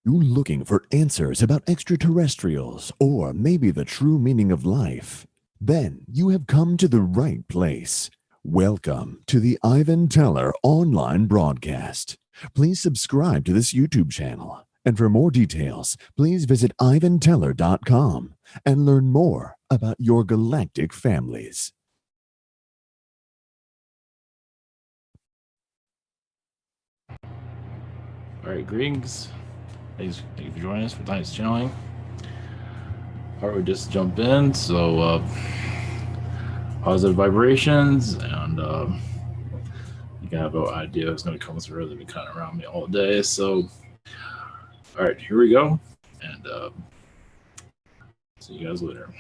You looking for answers about extraterrestrials or maybe the true meaning of life? Then you have come to the right place. Welcome to the Ivan Teller online broadcast. Please subscribe to this YouTube channel. And for more details, please visit ivanteller.com and learn more about your galactic families. All right, greetings. Thank you for joining us for tonight's channeling. All right, we just jump in. So, positive vibrations, and you can have an idea what's going to come through. They've been kind of around me all day. So, all right, here we go, and see you guys later.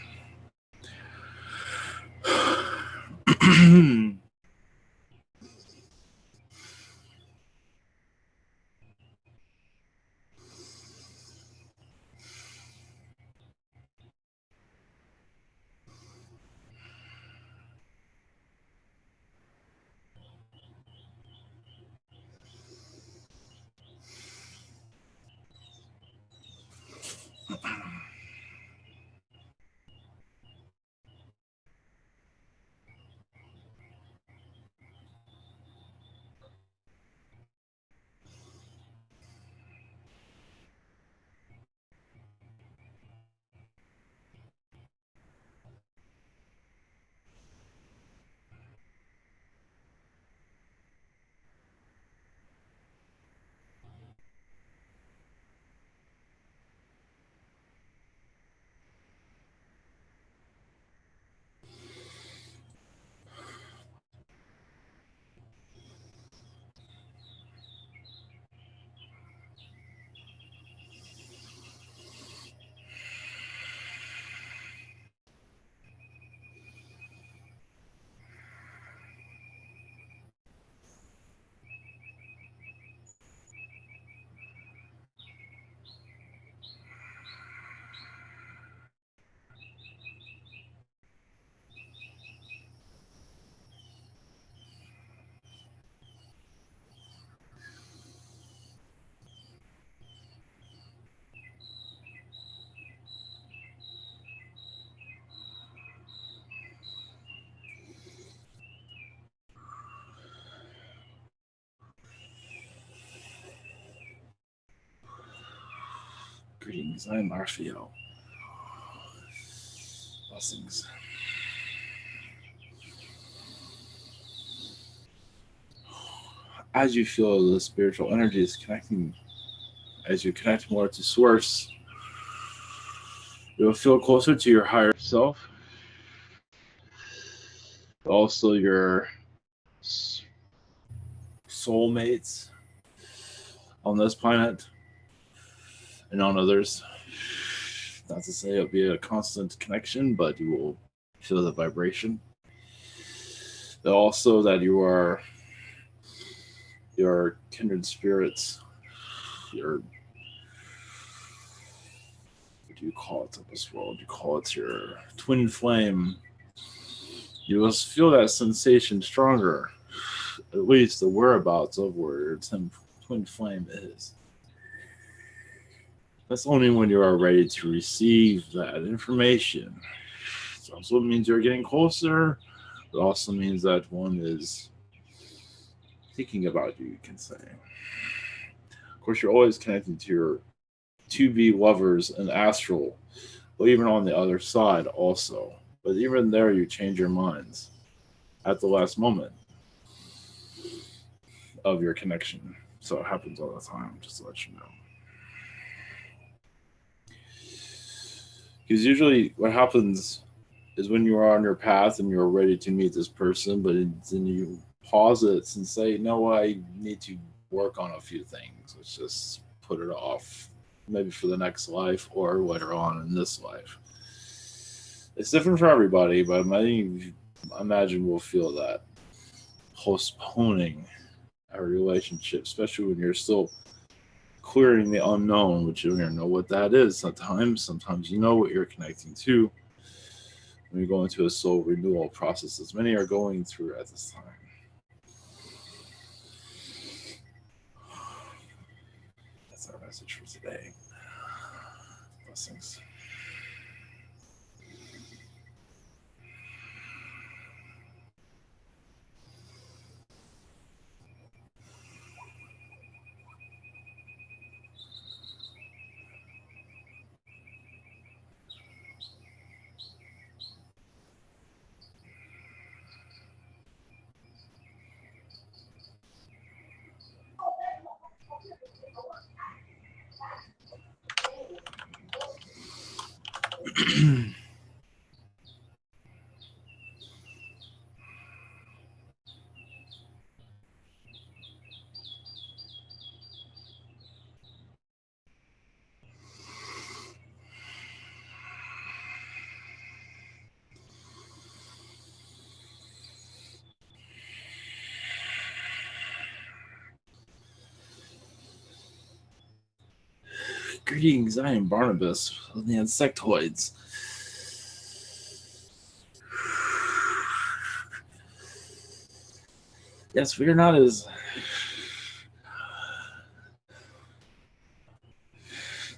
Greetings, I'm Raphael. Blessings. As you feel the spiritual energy is connecting, as you connect more to Source, you'll feel closer to your higher self, also your soulmates on this planet and on others. Not to say it'll be a constant connection, but you will feel the vibration. And also that you are your kindred spirits, your, what do you call it in this world? You call it your twin flame. You will feel that sensation stronger, at least the whereabouts of where your twin flame is. That's only when you are ready to receive that information. It also means you're getting closer. It also means that one is thinking about you, you can say. Of course, you're always connecting to your 2B lovers and astral, but even on the other side also. But even there, you change your minds at the last moment of your connection. So it happens all the time, just to let you know. Because usually what happens is when you are on your path and you're ready to meet this person, but then you pause it and say, no, I need to work on a few things. Let's just put it off, maybe for the next life or later on in this life. It's different for everybody, but I imagine we'll feel that postponing our relationship, especially when you're still clearing the unknown, which you don't know what that is sometimes you know what you're connecting to when you go into a soul renewal process, as many are going through at this time. That's our message for today. Blessings. Greetings, I am Barnabas of the Insectoids. Yes, we are not as...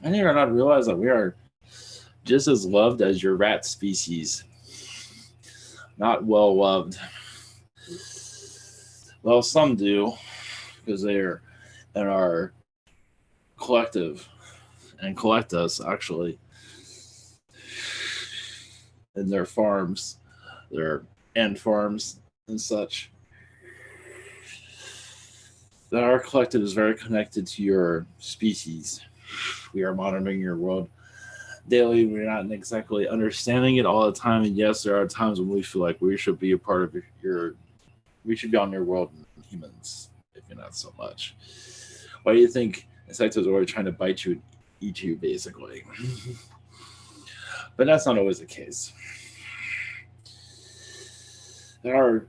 Many are not realize that we are just as loved as your rat species. Not well loved. Well, some do, because they are in our collective and collect us, actually, in their farms, their ant farms and such. That our collective is very connected to your species. We are monitoring your world daily. We're not exactly understanding it all the time, and yes, there are times when we feel like we should be a part of we should be on your world, and humans, if you're not so much. Why do you think insectoids are always trying to bite you and eat you, basically? But that's not always the case. Our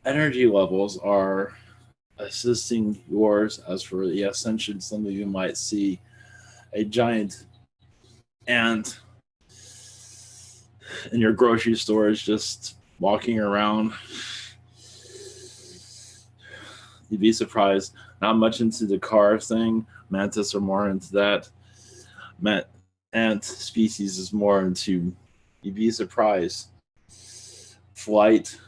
energy levels are assisting yours. As for the ascension, some of you might see a giant ant in your grocery stores just walking around. You'd be surprised. Not much into the car thing. Mantis are more into that. Ant species is more into, you'd be surprised. Flight,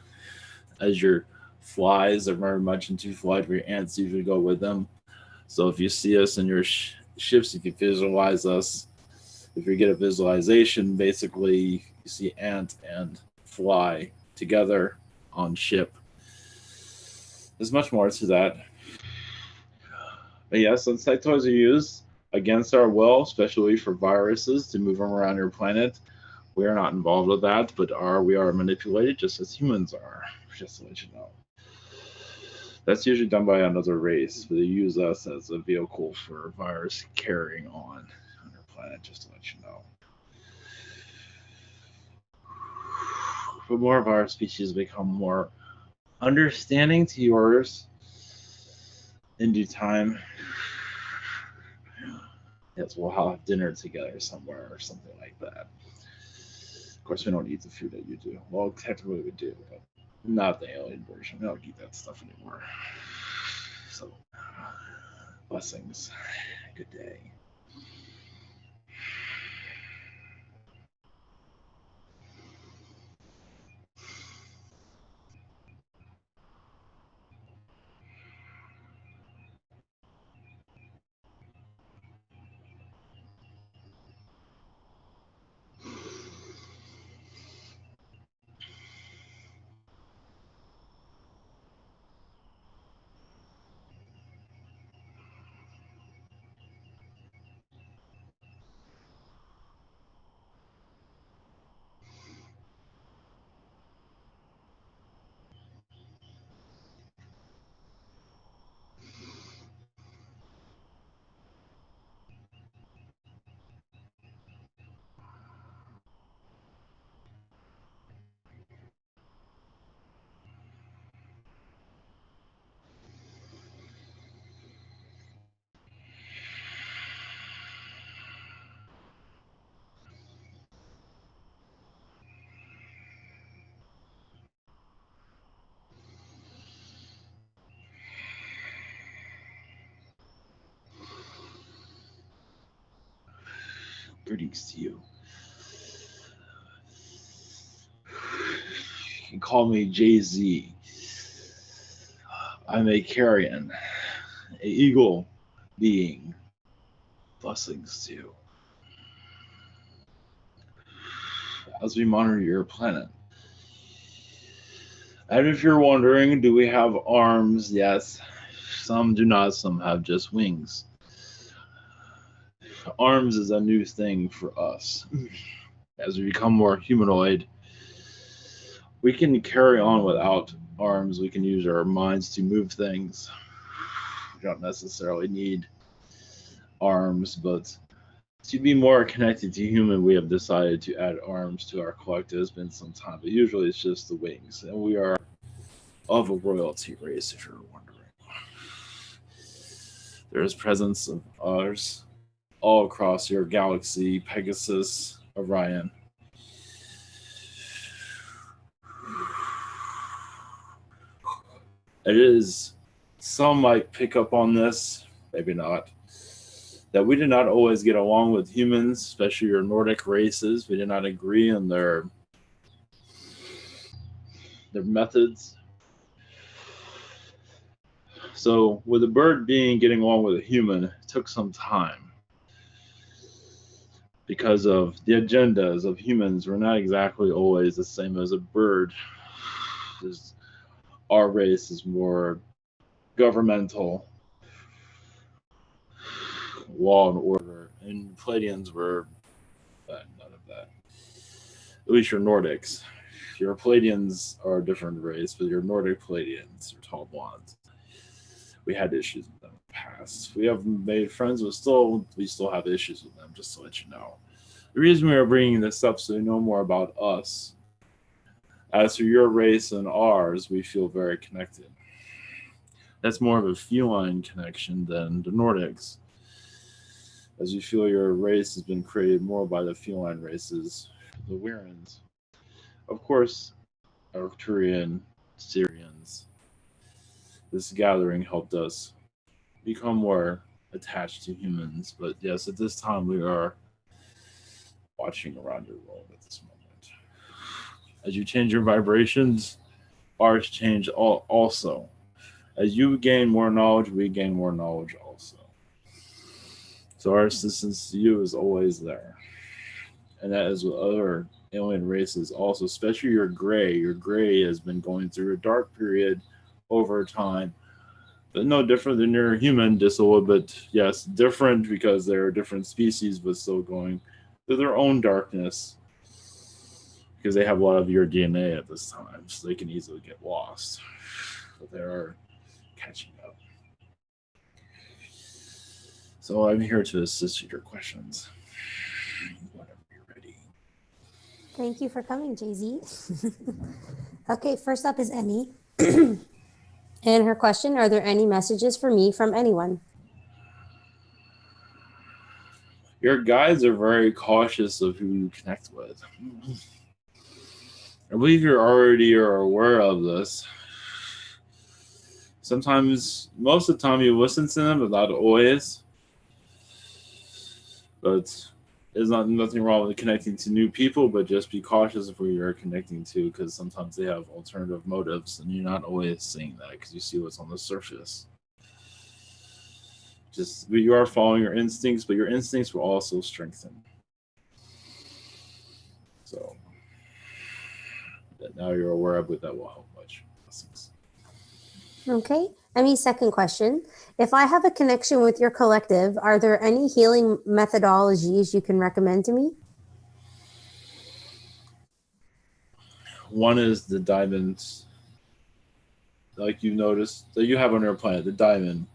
as your flies are very much into flight, where your ants usually go with them. So if you see us in your ships, if you visualize us, if you get a visualization, basically you see ant and fly together on ship. There's much more to that. But yes, insectoids are used against our will, especially for viruses, to move them around your planet. We are not involved with that, but we are manipulated just as humans are, just to let you know. That's usually done by another race, but they use us as a vehicle for virus carrying on our planet, just to let you know. But more of our species become more understanding to yours in due time. Yes, we'll have dinner together somewhere or something like that. Of course, we don't eat the food that you do. Well, technically we do, but not the alien version. We don't eat that stuff anymore. So, blessings. Good day. Greetings to you. You can call me Jay-Z. I'm a Carian, a eagle being. Blessings to you. As we monitor your planet. And if you're wondering, do we have arms? Yes. Some do not, some have just wings. Arms is a new thing for us. As we become more humanoid, we can carry on without arms. We can use our minds to move things. We don't necessarily need arms, but to be more connected to human, we have decided to add arms to our collective. It's been some time, but usually it's just the wings. And we are of a royalty race, if you're wondering. There is presence of ours all across your galaxy, Pegasus, Orion. It is, some might pick up on this, maybe not, that we did not always get along with humans, especially your Nordic races. We did not agree on their methods. So with a bird being getting along with a human, it took some time because of the agendas of humans were not exactly always the same as a bird. Our race is more governmental, law and order, and Palladians were none of that. At least your Nordics. Your Palladians are a different race, but your Nordic Palladians are tall blondes. We had issues with them in the past. We have made friends, but we still have issues with them, just to let you know. The reason we are bringing this up so you know more about us. As for your race and ours, we feel very connected. That's more of a feline connection than the Nordics. As you feel your race has been created more by the feline races, the Wirans. Of course, Arcturian, Syrians. This gathering helped us become more attached to humans. But yes, at this time we are watching around your world at this moment. As you change your vibrations, ours change also. As you gain more knowledge, we gain more knowledge also. So our assistance to you is always there. And that is with other alien races also, especially your gray. Your gray has been going through a dark period over time. But no different than your human, just a little bit, yes, different because they're different species, but still going through their own darkness because they have a lot of your DNA at this time, so they can easily get lost. But they are catching up. So I'm here to assist with your questions. Whenever you're ready. Thank you for coming, Jay-Z. Okay, first up is Emmy. And her question, are there any messages for me from anyone? Your guides are very cautious of who you connect with. I believe you already are aware of this. Sometimes, most of the time, you listen to them, but not always. But there's nothing wrong with connecting to new people, but just be cautious of who you're connecting to, because sometimes they have alternative motives, and you're not always seeing that because you see what's on the surface. But you are following your instincts, but your instincts will also strengthen. So that now you're aware of it, that will help much. Blessings. Okay, Emmy's second question. If I have a connection with your collective, are there any healing methodologies you can recommend to me? One is the diamonds, like you noticed that you have on your planet, the diamond,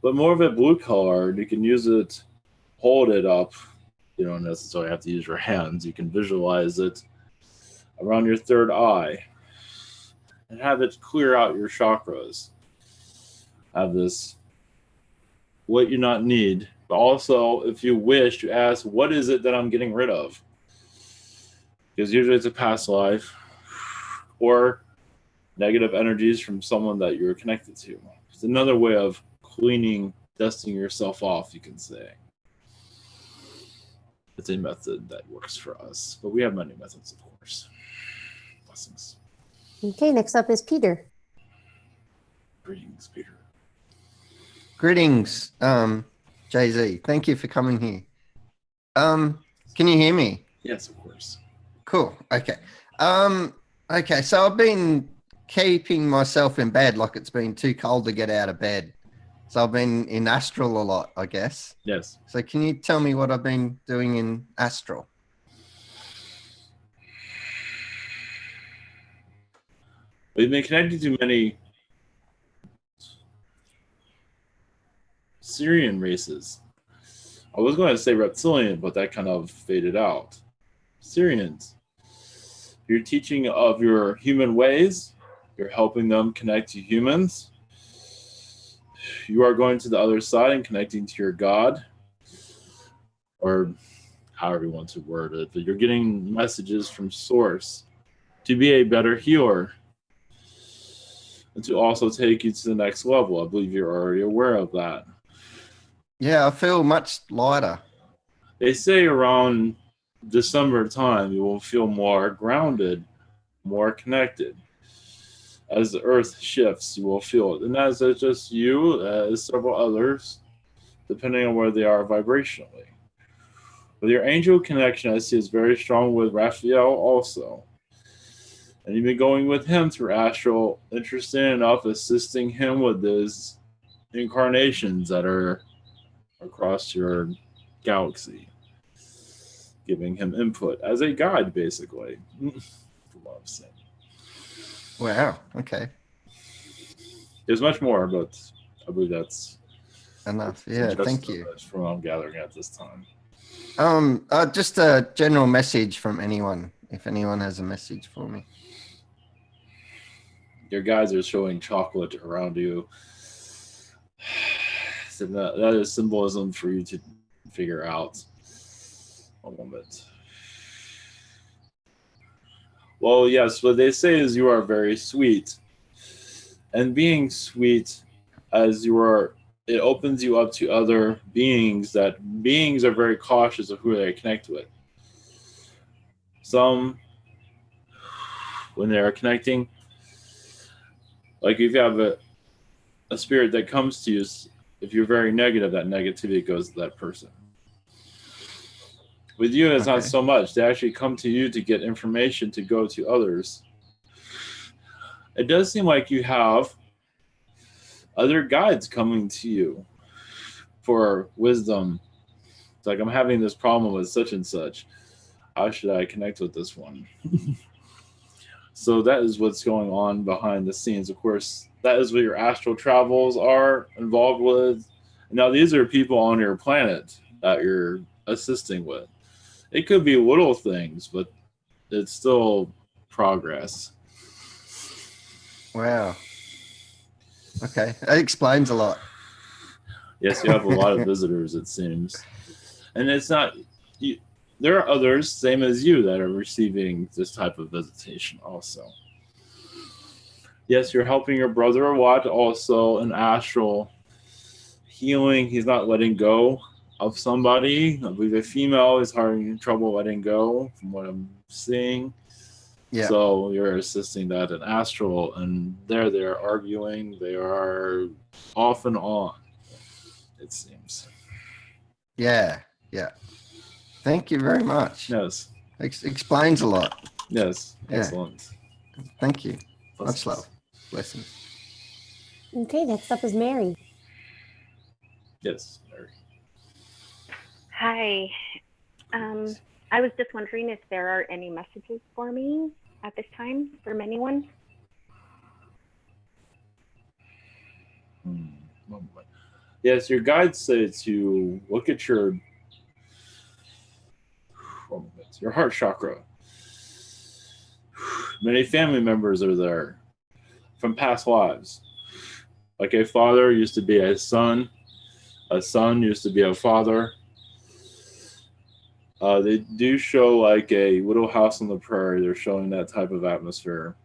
but more of a blue color. You can use it, hold it up. You don't necessarily have to use your hands. You can visualize it around your third eye and have it clear out your chakras. Have this, what you not need, but also if you wish to ask, what is it that I'm getting rid of? Because usually it's a past life or negative energies from someone that you're connected to. It's another way of cleaning, dusting yourself off, you can say. It's a method that works for us, but we have many methods, of course. Blessings. Okay, next up is Peter. Greetings, Peter. Greetings, Jay-Z. Thank you for coming here. Can you hear me? Yes, of course. Cool. Okay. Okay. So I've been keeping myself in bed like it's been too cold to get out of bed. So I've been in astral a lot, I guess. Yes. So can you tell me what I've been doing in astral? We've been connected to many Syrian races. I was going to say reptilian, but that kind of faded out. Syrians. You're teaching of your human ways. You're helping them connect to humans. You are going to the other side and connecting to your God, or however you want to word it, but you're getting messages from Source to be a better healer and to also take you to the next level. I believe you're already aware of that. Yeah, I feel much lighter. They say around December time, you will feel more grounded, more connected. As the earth shifts, you will feel it. And as it's just you, as several others, depending on where they are vibrationally. But your angel connection, I see, is very strong with Raphael also. And you've been going with him through astral, interesting enough, assisting him with his incarnations that are across your galaxy, giving him input as a guide, basically. From what I'm saying. Wow. Okay. There's much more, but I believe that's Enough. Yeah. just Thank you. from what I'm gathering at this time. Just a general message from anyone, if anyone has a message for me. Your guys are showing chocolate around you. So that is symbolism for you to figure out. One moment. Well, yes, what they say is you are very sweet. And being sweet, as you are, it opens you up to other beings that beings are very cautious of who they connect with. Some, when they are connecting, like if you have a spirit that comes to you, if you're very negative, that negativity goes to that person. With you, it's not so much. They actually come to you to get information to go to others. It does seem like you have other guides coming to you for wisdom. It's like, I'm having this problem with such and such. How should I connect with this one? So that is what's going on behind the scenes. Of course, that is what your astral travels are involved with. Now, these are people on your planet that you're assisting with. It could be little things, but it's still progress. Wow. Okay. That explains a lot. Yes, you have a lot of visitors, it seems. And it's not... there are others, same as you, that are receiving this type of visitation also. Yes, you're helping your brother a lot, also an astral healing. He's not letting go of somebody. I believe a female is having trouble letting go, from what I'm seeing. Yeah. So you're assisting that in astral, and they're arguing. They are off and on, it seems. Yeah. Yeah. Thank you very much. Yes. Explains a lot. Yes. Yeah. Excellent. Thank you. Blessings. Much love. Blessings. Okay, next up is Mary. Yes, Mary. Hi. I was just wondering if there are any messages for me at this time from anyone. Yes, your guides say to look at your heart chakra. Many family members are there from past lives. Like a father used to be a son used to be a father. They do show like a little house on the prairie. They're showing that type of atmosphere.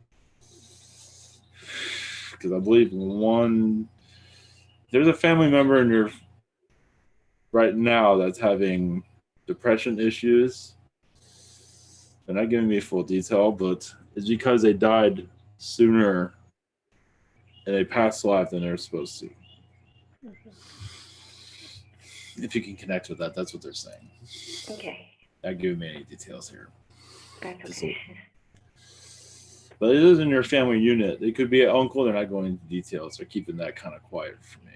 Because I believe there's a family member in your right now that's having depression issues. They're not giving me full detail, but it's because they died sooner in a past life than they're supposed to. If you can connect with that, that's what they're saying. Okay. Not giving me any details here. That's okay. But it is in your family unit. It could be an uncle. They're not going into details. They're keeping that kind of quiet for me.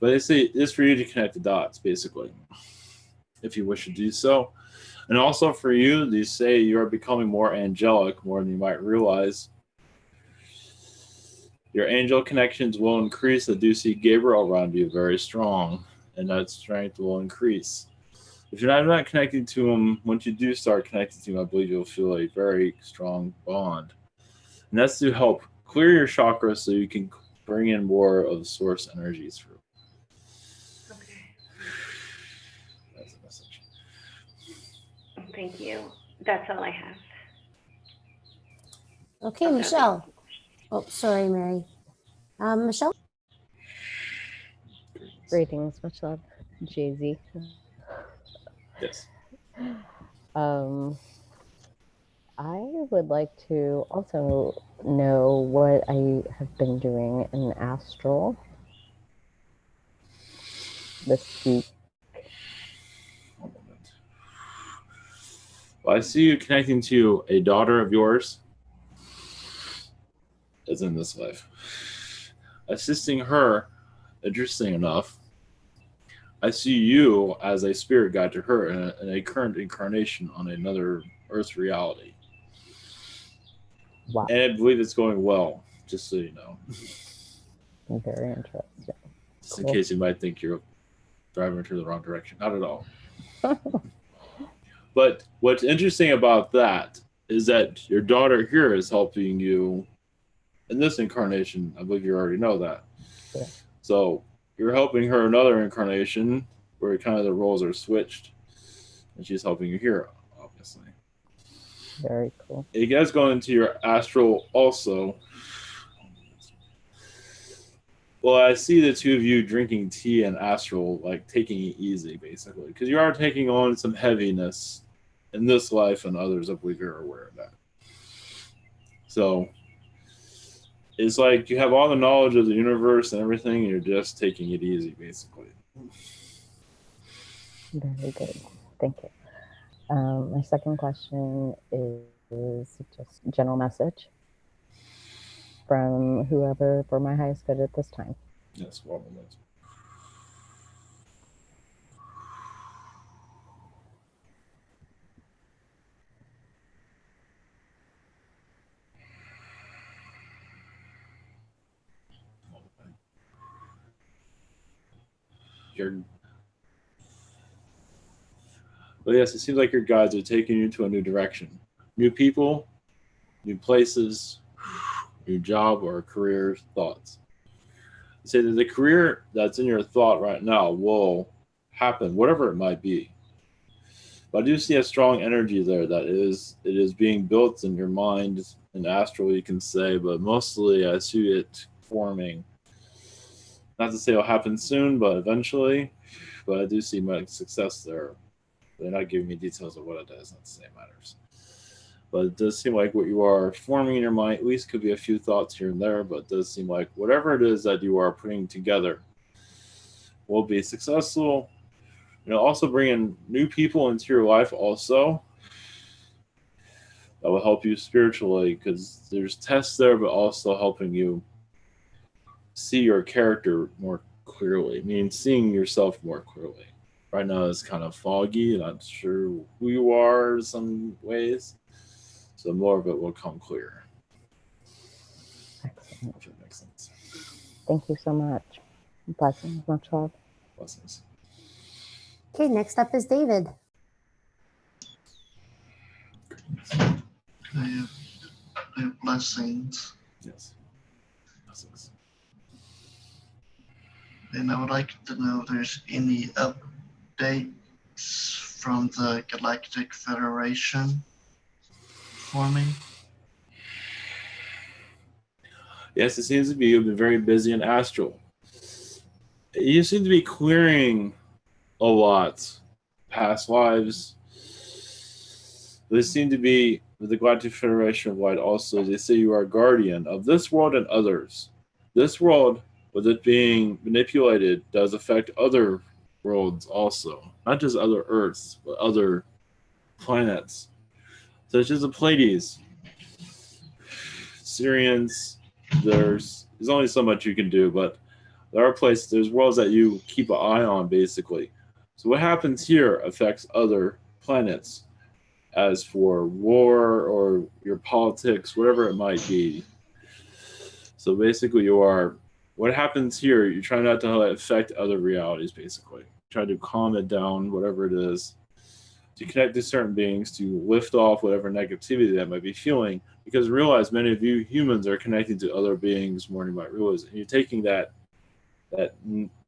But they say it's for you to connect the dots, basically, if you wish to do so. And also for you, they say you are becoming more angelic, more than you might realize. Your angel connections will increase. I do see Gabriel around you very strong, and that strength will increase. If you're not connecting to him, once you do start connecting to him, I believe you'll feel a very strong bond. And that's to help clear your chakras so you can bring in more of the source energies through. Okay. That's a message. Thank you. That's all I have. Okay, Michelle. Oh, sorry, Mary. Michelle? Greetings, much love, Jay-Z. Yes. I would like to also know what I have been doing in astral this week. One moment. Well, I see you connecting to a daughter of yours. As in this life. Assisting her, interesting enough. I see you as a spirit guide to her in a current incarnation on another Earth reality. Wow. And I believe it's going well, just so you know. Very interesting. Just in case you might think you're driving into the wrong direction. Not at all. But what's interesting about that is that your daughter here is helping you in this incarnation. I believe you already know that. Yeah. So you're helping her another incarnation where kind of the roles are switched. And she's helping you here, obviously. Very cool. It gets going into your astral also. Well, I see the two of you drinking tea and astral, like taking it easy, basically. Because you are taking on some heaviness in this life and others, I believe you're aware of that. So it's like you have all the knowledge of the universe and everything, and you're just taking it easy, basically. Very good. Thank you. My second question is just general message from whoever for my highest good at this time. Yes, one moment. But yes, it seems like your guides are taking you to a new direction. New people, new places, new job or career thoughts. Say that the career that's in your thought right now will happen, whatever it might be. But I do see a strong energy there that it is being built in your mind and astral, you can say, but mostly I see it forming. Not to say it'll happen soon, but eventually. But I do see my success there. They're not giving me details of what it is, not to say it matters. But it does seem like what you are forming in your mind, at least could be a few thoughts here and there, but it does seem like whatever it is that you are putting together will be successful. You know, also bringing new people into your life also. That will help you spiritually because there's tests there, but also helping you see your character more clearly, meaning seeing yourself more clearly. Right now it's kind of foggy, not sure who you are in some ways. So more of it will come clear. Excellent. If it makes sense. Thank you so much. Blessings, much love. Blessings. Okay, next up is David. I have blessings. Yes. Blessings. And I would like to know if there's any updates from the Galactic Federation for me. Yes, it seems to be you've been very busy in astral. You seem to be clearing a lot. Past lives. They seem to be, with the Galactic Federation of Light also, they say you are a guardian of this world and others. This world, with it being manipulated, does affect other worlds also. Not just other Earths, but other planets. Such as the Pleiades, Syrians. There's only so much you can do, but there are places, there's worlds that you keep an eye on, basically. So what happens here affects other planets. As for war or your politics, whatever it might be. So basically, what happens here, you try not to let it affect other realities, basically. Try to calm it down, whatever it is, to connect to certain beings, to lift off whatever negativity that might be feeling. Because realize many of you humans are connecting to other beings more than you might realize. And you're taking that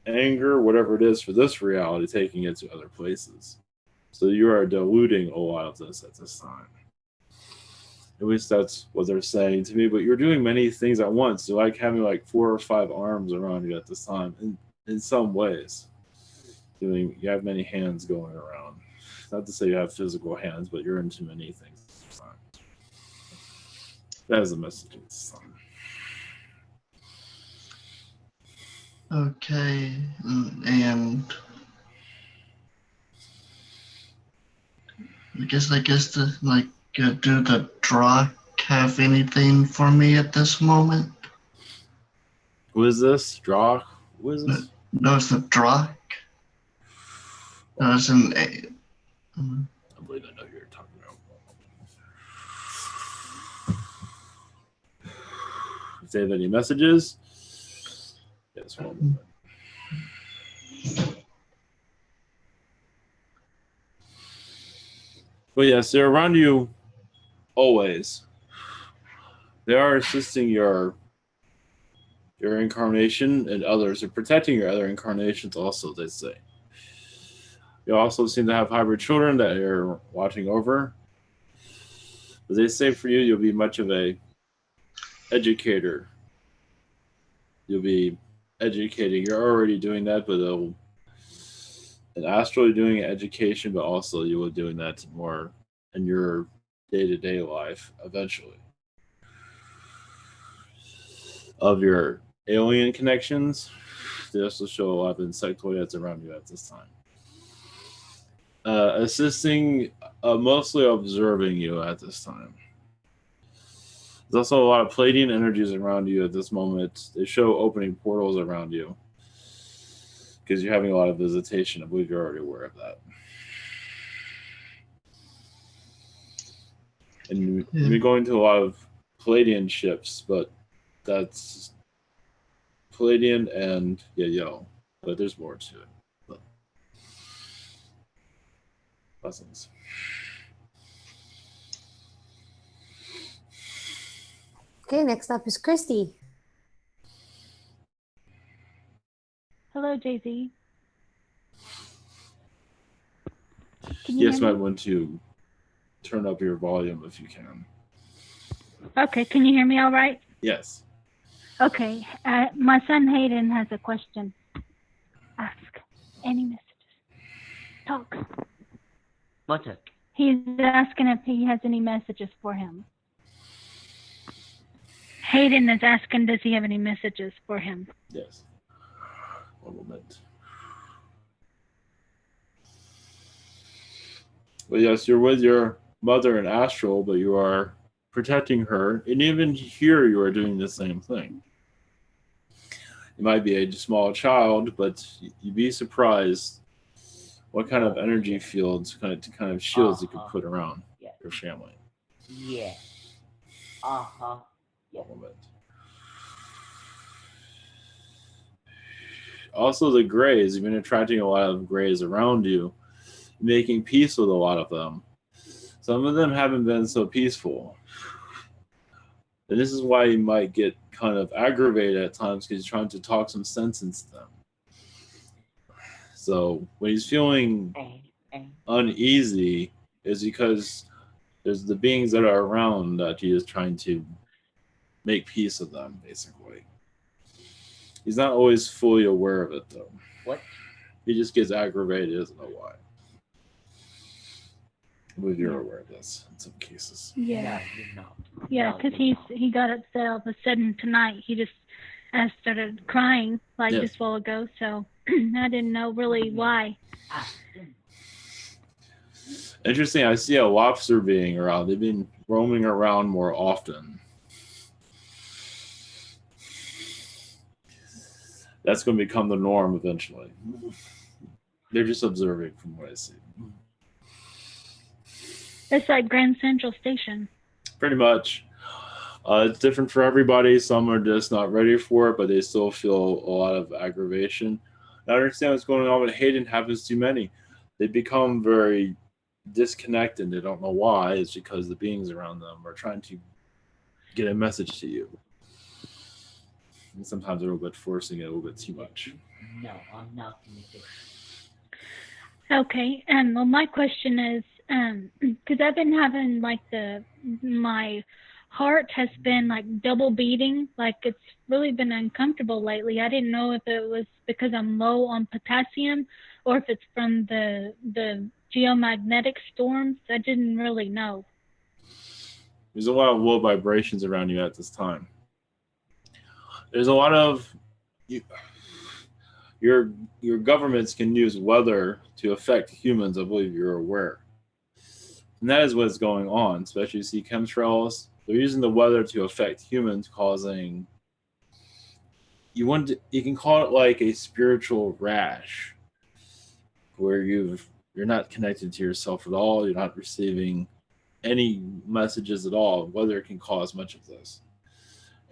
anger, whatever it is for this reality, taking it to other places. So you are diluting a lot of this at this time. At least that's what they're saying to me. But you're doing many things at once. You're like having like 4 or 5 arms around you at this time. In some ways, you have many hands going around. Not to say you have physical hands, but you're into many things at this time. That is the message at this time. Okay, and I guess do the Drak have anything for me at this moment? Who is this? Drak? Who is this? No, it's the Drak. No, it's an. I believe I know who you're talking about. If they have any messages? Yes, one moment. But yes, they're around you always. They are assisting your incarnation and others, and protecting your other incarnations also, they say. You also seem to have hybrid children that you're watching over. But they say for you, you'll be much of a educator. You'll be educating. You're already doing that, but in astral, you're doing education, but also you will be doing that more in your day-to-day life eventually. Of your alien connections, they also show a lot of insectoids around you at this time. Assisting, mostly observing you at this time. There's also a lot of Pleiadian energies around you at this moment. They show opening portals around you because you're having a lot of visitation. I believe you're already aware of that. And you're going to a lot of Pleiadian ships, but that's Pleiadian and Yayo. But there's more to it. But blessings. Okay, next up is Christy. Hello, JZ. Yes, might want to turn up your volume if you can. Okay, can you hear me all right? Yes. Okay, my son Hayden has a question. Ask any messages. Talk. What's it? He's asking if he has any messages for him. Hayden is asking, does he have any messages for him? Yes. One moment. Well, yes, you're with your mother in astral, but you are protecting her, and even here you are doing the same thing. You might be a small child, but you'd be surprised what kind of energy fields, kind of shields you could put around your family. Yeah. Yeah. One moment. Also, the grays, you've been attracting a lot of grays around you, making peace with a lot of them. Some of them haven't been so peaceful. And this is why you might get kind of aggravated at times, because you're trying to talk some sense into them. So when he's feeling uneasy, is because there's the beings that are around that he is trying to make peace with them, basically. He's not always fully aware of it, though. What? He just gets aggravated. He doesn't know why. I believe you're aware of this in some cases. Yeah. No, you're not. Yeah, No, because you're not. he got upset all of a sudden tonight. He just started crying like Yes. just a while ago. So I didn't know really why. Interesting. I see a lobster being around. They've been roaming around more often. That's going to become the norm eventually. They're just observing from what I see. It's like Grand Central Station. Pretty much. It's different for everybody. Some are just not ready for it, but they still feel a lot of aggravation. I understand what's going on with Hayden happens to many. They become very disconnected. They don't know why. It's because the beings around them are trying to get a message to you. And sometimes they're a little bit forcing it a little bit too much. No, I'm not a magician. Okay, and well, my question is, because I've been having like my heart has been like double beating, like it's really been uncomfortable lately. I didn't know if it was because I'm low on potassium or if it's from the geomagnetic storms. I didn't really know. There's a lot of low vibrations around you at this time. There's a lot of your governments can use weather to affect humans. I believe you're aware, and that is what's going on. Especially you see chemtrails. They're using the weather to affect humans, causing you can call it like a spiritual rash, where you're not connected to yourself at all. You're not receiving any messages at all. Weather can cause much of this.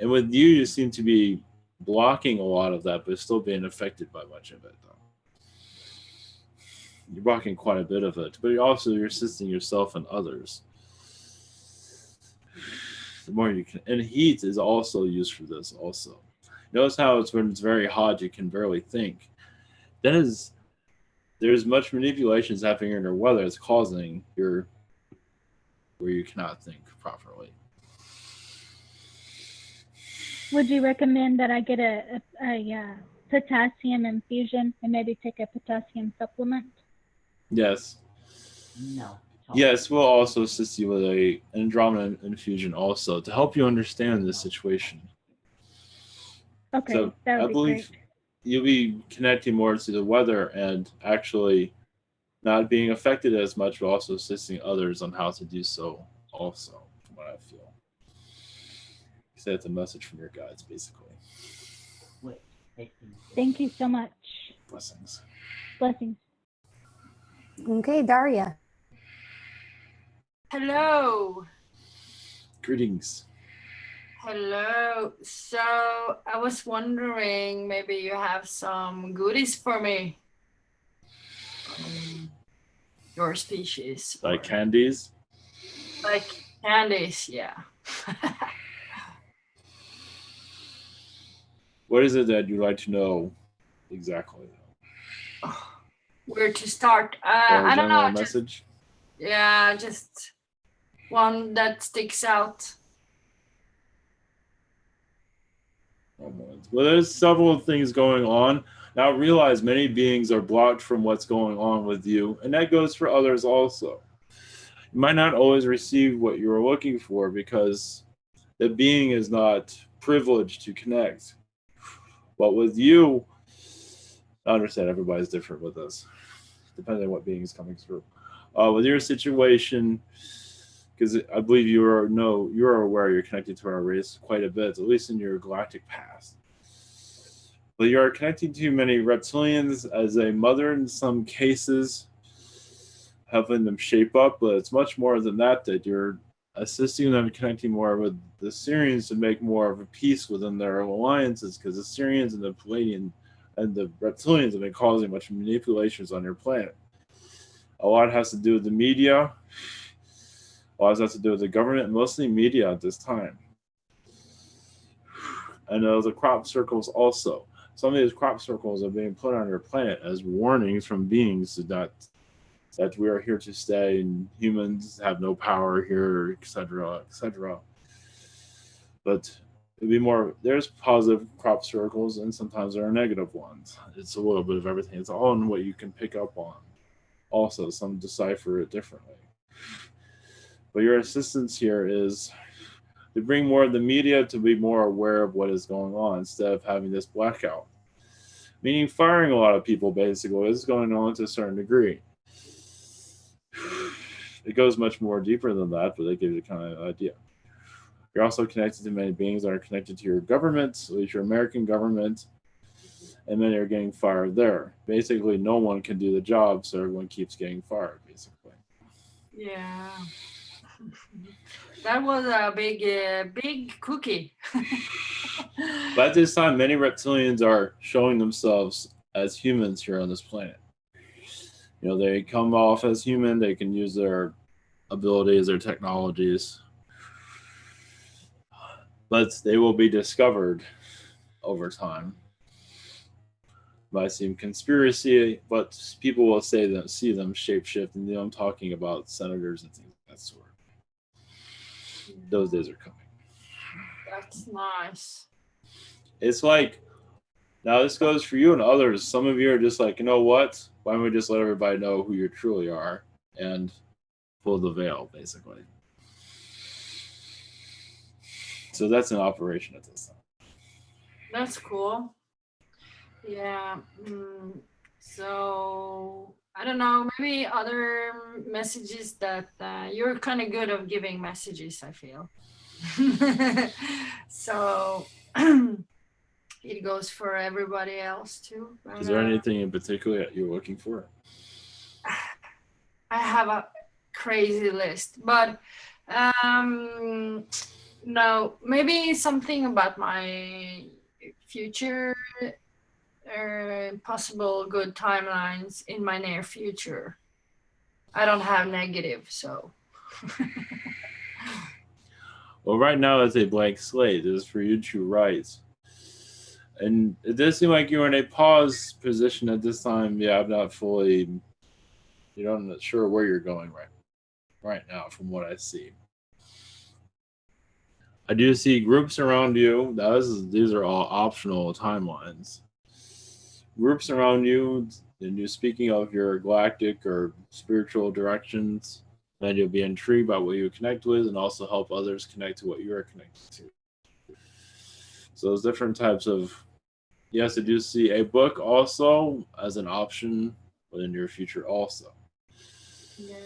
And with you, you seem to be blocking a lot of that, but still being affected by much of it, though. You're blocking quite a bit of it, but you're assisting yourself and others. The more you can, and heat is also used for this. Also, notice how it's when it's very hot, you can barely think. There's much manipulations happening in your weather. It's causing where you cannot think properly. Would you recommend that I get a potassium infusion and maybe take a potassium supplement? Yes. No. Yes, we'll also assist you with an Andromeda infusion also to help you understand this situation. Okay, So that would I be believe great. you'll be connecting more to the weather and actually not being affected as much, but also assisting others on how to do so also, from what I feel. So that's a message from your guides, basically. Wait. Thank you so much. Blessings. Blessings. Okay, Daria. Hello. Greetings. Hello. So I was wondering, maybe you have some goodies for me. Your species. Like candies? Like candies, yeah. What is it that you'd like to know exactly? Where to start? Or a I don't know. general message? Just one that sticks out. Well, there's several things going on. Now realize many beings are blocked from what's going on with you, and that goes for others also. You might not always receive what you're looking for because the being is not privileged to connect. But with you, I understand everybody's different with this, depending on what being is coming through. With your situation, because I believe you're aware you're connected to our race quite a bit, at least in your galactic past. But you are connecting to many reptilians as a mother in some cases, helping them shape up, but it's much more than that you're assisting them connecting more with the Syrians to make more of a peace within their alliances, because the Syrians and the Palladian and the Reptilians have been causing much manipulations on your planet. A lot has to do with the media. A lot has to do with the government, mostly media at this time. And the crop circles also. Some of these crop circles are being put on your planet as warnings from beings that we are here to stay and humans have no power here, etc., etc. But it'd be more, there's positive crop circles and sometimes there are negative ones. It's a little bit of everything. It's all in what you can pick up on. Also, some decipher it differently. But your assistance here is to bring more of the media to be more aware of what is going on instead of having this blackout. Meaning firing a lot of people basically is going on to a certain degree. It goes much more deeper than that, but that gives you kind of an idea. You're also connected to many beings that are connected to your government, at least your American government, and many are getting fired there. Basically, no one can do the job, so everyone keeps getting fired, basically. Yeah. That was a big cookie. But at this time, many reptilians are showing themselves as humans here on this planet. You know, they come off as human, they can use their abilities, their technologies, but they will be discovered over time by some conspiracy, but people will say that see them shapeshift, and I'm talking about senators and things of that sort. Those days are coming. That's nice. It's like, now this goes for you and others. Some of you are just like, you know what? Why don't we just let everybody know who you truly are and pull the veil, basically. So that's an operation at this time. That's cool. Yeah. So I don't know, maybe other messages that you're kind of good at giving messages, I feel. So it goes for everybody else too. Is there anything in particular that you're looking for? I have a crazy list, but no, maybe something about my future, possible good timelines in my near future. I don't have negative, so. Well, right now it's a blank slate. It is for you to write. And it does seem like you're in a pause position at this time. Yeah, I'm not fully, I'm not sure where you're going right now from what I see. I do see groups around you. These are all optional timelines. Groups around you, and you're speaking of your galactic or spiritual directions, then you'll be intrigued by what you connect with and also help others connect to what you're connected to. So there's different types of, yes, I do see a book also as an option within your future also. Yeah.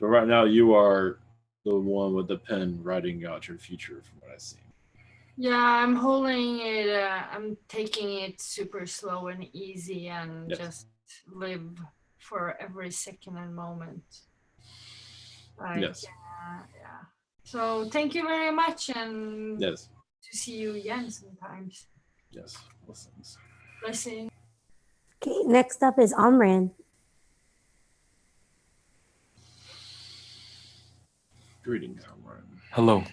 But right now you are the one with the pen writing out your future from what I see. Yeah, I'm holding it, I'm taking it super slow and easy and just live for every second and moment. Like, yes. Yeah. So thank you very much, and yes, to see you again sometimes. Yes. Blessings. Blessings. Okay, next up is Amran. Greetings, Amran. Hello.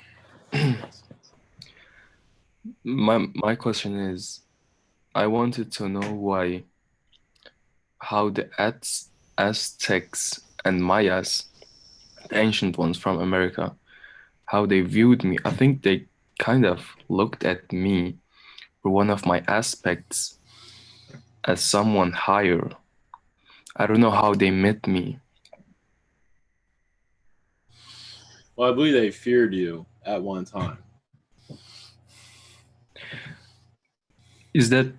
My question is, I wanted to know how the Aztecs and Mayas, the ancient ones from America, how they viewed me. I think they kind of looked at me, or one of my aspects, as someone higher. I don't know how they met me. Well, I believe they feared you at one time. Is that,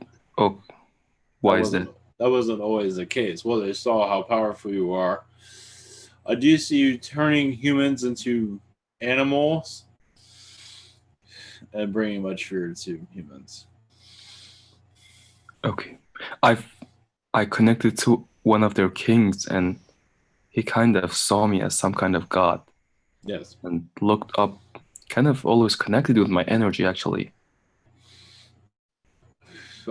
why is that? That wasn't always the case. Well, they saw how powerful you are. I do see you turning humans into animals and bringing much fear to humans. Okay. I connected to one of their kings, and he kind of saw me as some kind of god. Yes. And looked up, kind of always connected with my energy, actually.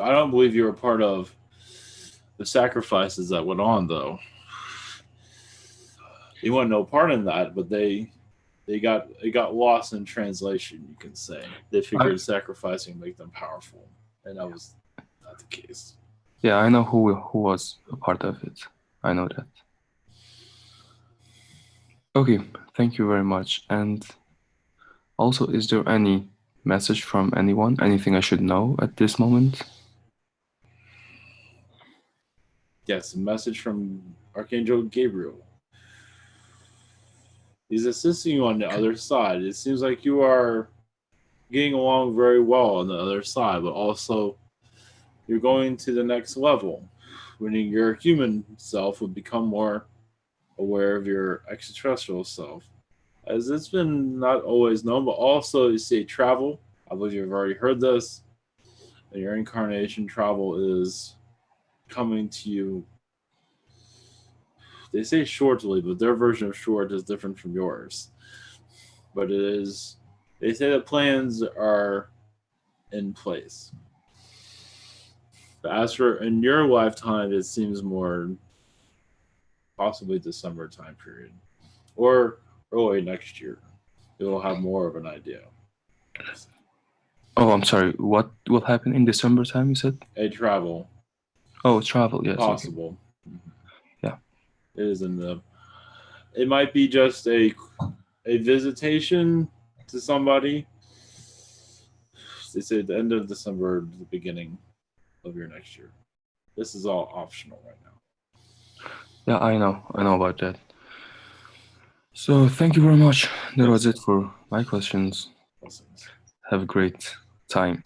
I don't believe you were part of the sacrifices that went on, though. You want no part in that, but it got lost in translation, you can say. They figured sacrificing make them powerful, and that was not the case. Yeah, I know who was a part of it. I know that. Okay, thank you very much. And also, is there any message from anyone? Anything I should know at this moment? Yes, a message from Archangel Gabriel. He's assisting you on the other side. It seems like you are getting along very well on the other side, but also you're going to the next level, meaning your human self will become more aware of your extraterrestrial self. As it's been not always known, but also you say travel. I believe you've already heard this. Your incarnation travel is coming to you. They say shortly, but their version of short is different from yours. But it is, they say the plans are in place. But as for in your lifetime, it seems more possibly December time period or early next year. You'll have more of an idea. Oh, I'm sorry. What will happen in December time, you said? A travel. Oh, travel, yes. Possible. Okay. Yeah. It is in the. It might be just a visitation to somebody. They say at the end of December, the beginning of your next year. This is all optional right now. Yeah, I know about that. So thank you very much. That was it for my questions. Have a great time.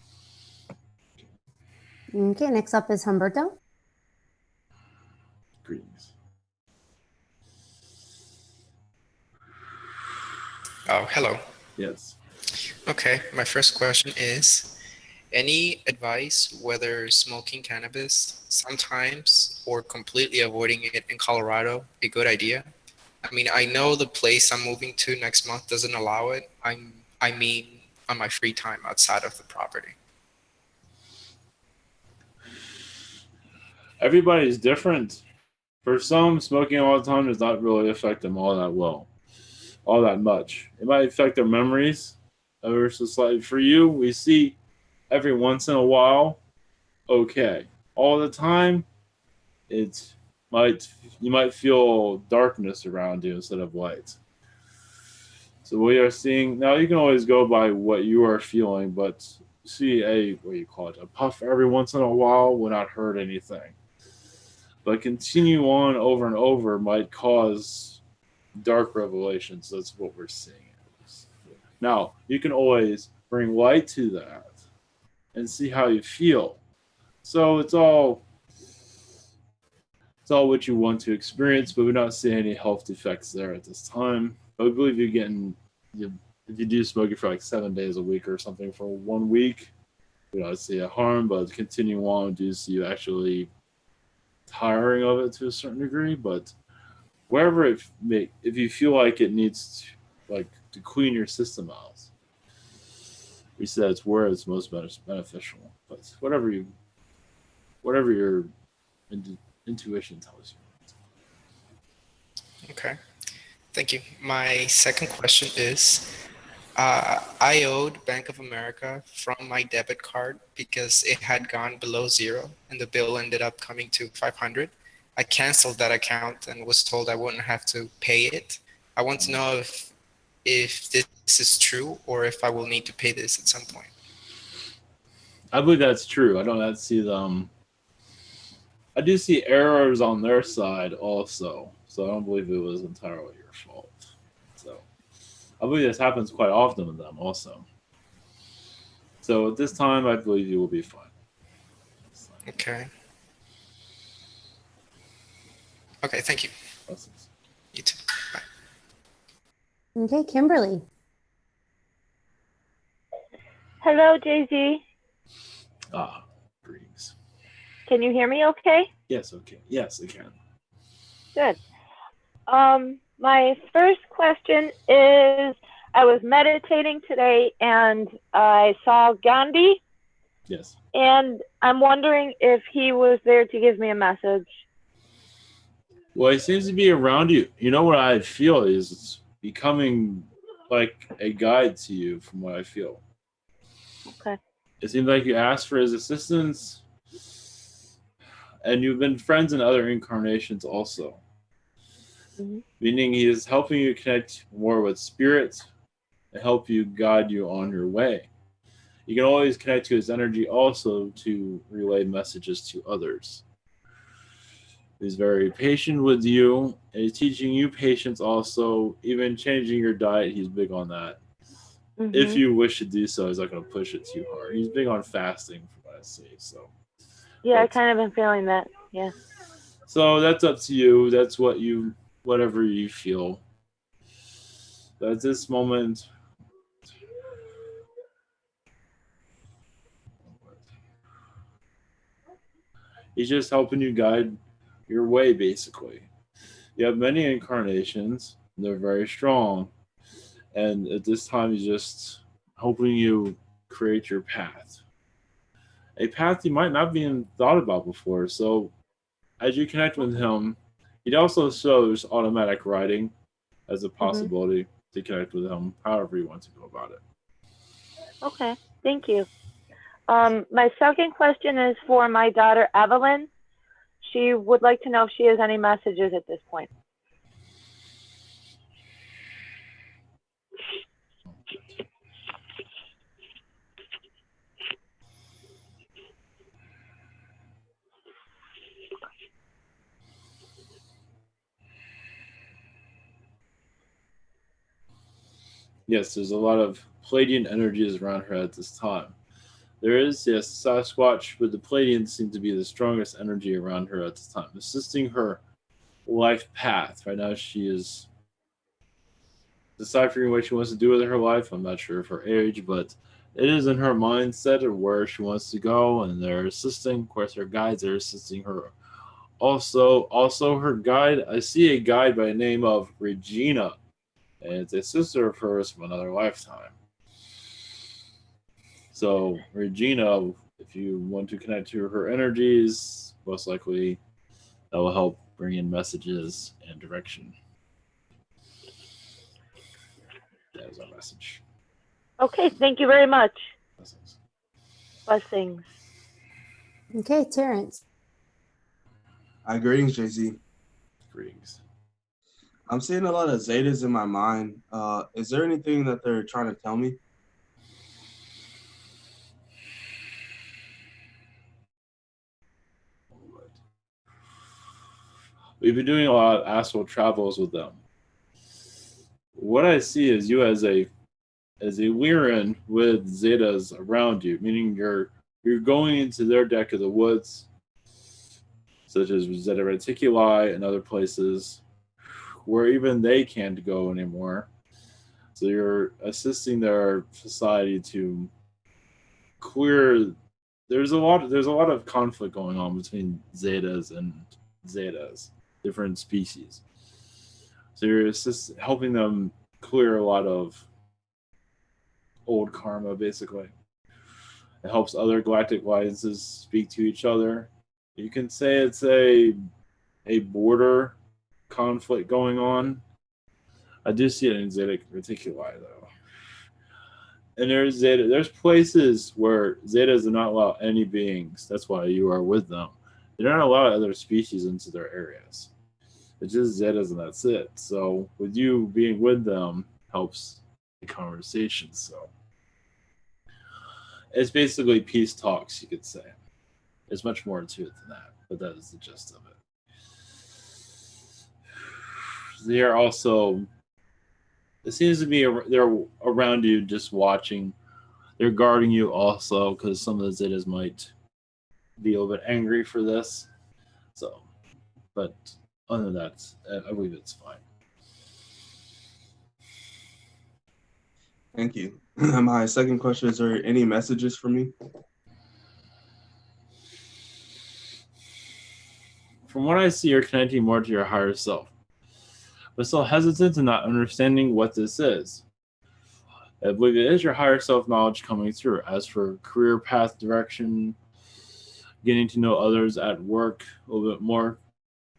Okay, next up is Humberto. Greetings. Oh, hello. Yes. Okay, my first question is, any advice whether smoking cannabis sometimes or completely avoiding it in Colorado a good idea? I mean, I know the place I'm moving to next month doesn't allow it. I mean, on my free time outside of the property. Everybody's different. For some, smoking all the time does not really affect them all that well, all that much. It might affect their memories ever so slightly. For you, we see every once in a while, okay. All the time, you might feel darkness around you instead of light. So we are seeing now. You can always go by what you are feeling, but see a puff every once in a while will not hurt anything. But continue on over and over might cause dark revelations. That's what we're seeing. Now, you can always bring light to that and see how you feel. So it's all what you want to experience, but we're not seeing any health defects there at this time. I believe if you do smoke it for like 7 days a week or something for 1 week, we don't see a harm, but continue on do see you actually tiring of it to a certain degree. But wherever if you feel like it needs to clean your system out, we said it's where it's most beneficial. But whatever your intuition tells you. Okay, thank you. My second question is, I owed Bank of America from my debit card because it had gone below zero and the bill ended up coming to 500. I canceled that account and was told I wouldn't have to pay it. I want to know if this is true or if I will need to pay this at some point. I believe that's true. I do see errors on their side also, so I don't believe it was entirely your fault. So I believe this happens quite often with them also. So at this time, I believe you will be fine. Okay. Okay, thank you. Blessings. You too. Bye. Okay, Kimberly. Hello, Jay-Z. Greetings. Can you hear me okay? Yes, okay. Yes, I can. Good. My first question is, I was meditating today and I saw Gandhi. Yes. And I'm wondering if he was there to give me a message. Well, he seems to be around you. You know what I feel is it's becoming like a guide to you from what I feel. Okay. It seems like you asked for his assistance, and you've been friends in other incarnations also. Mm-hmm. Meaning he is helping you connect more with spirit and help you guide you on your way. You can always connect to his energy also to relay messages to others. He's very patient with you, and he's teaching you patience also, even changing your diet. He's big on that. If you wish to do so, he's not going to push it too hard. He's big on fasting, from what I see. So Yeah, I kind of been feeling that. Yeah. So that's up to you. That's whatever you feel. But at this moment, he's just helping you guide your way, basically. You have many incarnations, and they're very strong. And at this time, he's just helping you create your path. A path you might not be thought about before. So as you connect with him, it also shows automatic writing as a possibility to connect with him, however you want to go about it. Okay, thank you. My second question is for my daughter, Evelyn. She would like to know if she has any messages at this point. Yes, there's a lot of Pleiadian energies around her at this time. There is, yes, Sasquatch, but the Pleiadians seem to be the strongest energy around her at this time, assisting her life path. Right now, she is deciphering what she wants to do with her life. I'm not sure of her age, but it is in her mindset of where she wants to go, and they're assisting. Of course, her guides are assisting her. Also her guide. I see a guide by the name of Regina, and it's a sister of hers from another lifetime. So Regina, if you want to connect to her energies, most likely that will help bring in messages and direction. That is our message. Okay, thank you very much. Blessings. Blessings. Okay, Terrence. Hi, greetings, JZ. Greetings. I'm seeing a lot of Zetas in my mind. Is there anything that they're trying to tell me? We've been doing a lot of astral travels with them. What I see is you as a Lyran with Zetas around you, meaning you're going into their deck of the woods, such as Zeta Reticuli and other places where even they can't go anymore. So you're assisting their society to clear. There's a lot of conflict going on between Zetas and Zetas, different species. So you're helping them clear a lot of old karma, basically. It helps other galactic alliances speak to each other. You can say it's a border conflict going on. I do see it in Zeta Reticuli, though. And there's places where Zetas do not allow any beings. That's why you are with them. They don't allow other species into their areas. It's just Zetas and that's it. So with you being with them helps the conversation. So it's basically peace talks, you could say. There's much more to it than that, but that is the gist of it. They are also, it seems to be they're around you just watching. They're guarding you also because some of the Zetas might be a little bit angry for this. So, but other than that, I believe it's fine. Thank you. My second question, is there any messages for me? From what I see, you're connecting more to your higher self, but still hesitant and not understanding what this is. I believe it is your higher self knowledge coming through. As for career path direction, getting to know others at work a little bit more,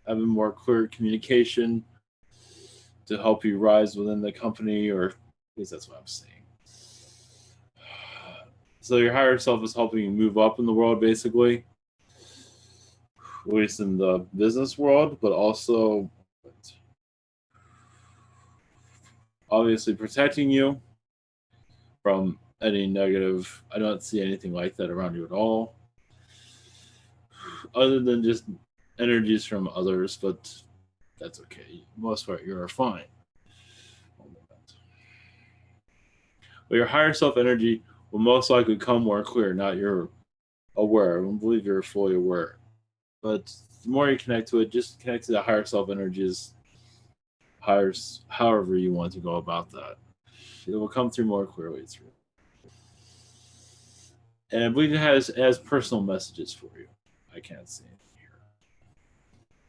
having more clear communication to help you rise within the company, or at least that's what I'm saying. So your higher self is helping you move up in the world, basically, at least in the business world, but also obviously protecting you from any negative. I don't see anything like that around you at all, other than just energies from others. But that's okay. Most part, you're fine. But your higher self energy will most likely come more clear. Not you're aware. I don't believe you're fully aware. But the more you connect to it, just connect to the higher self energies. Higher, however you want to go about that, it will come through more clearly through. And I believe it has personal messages for you. I can't see it here,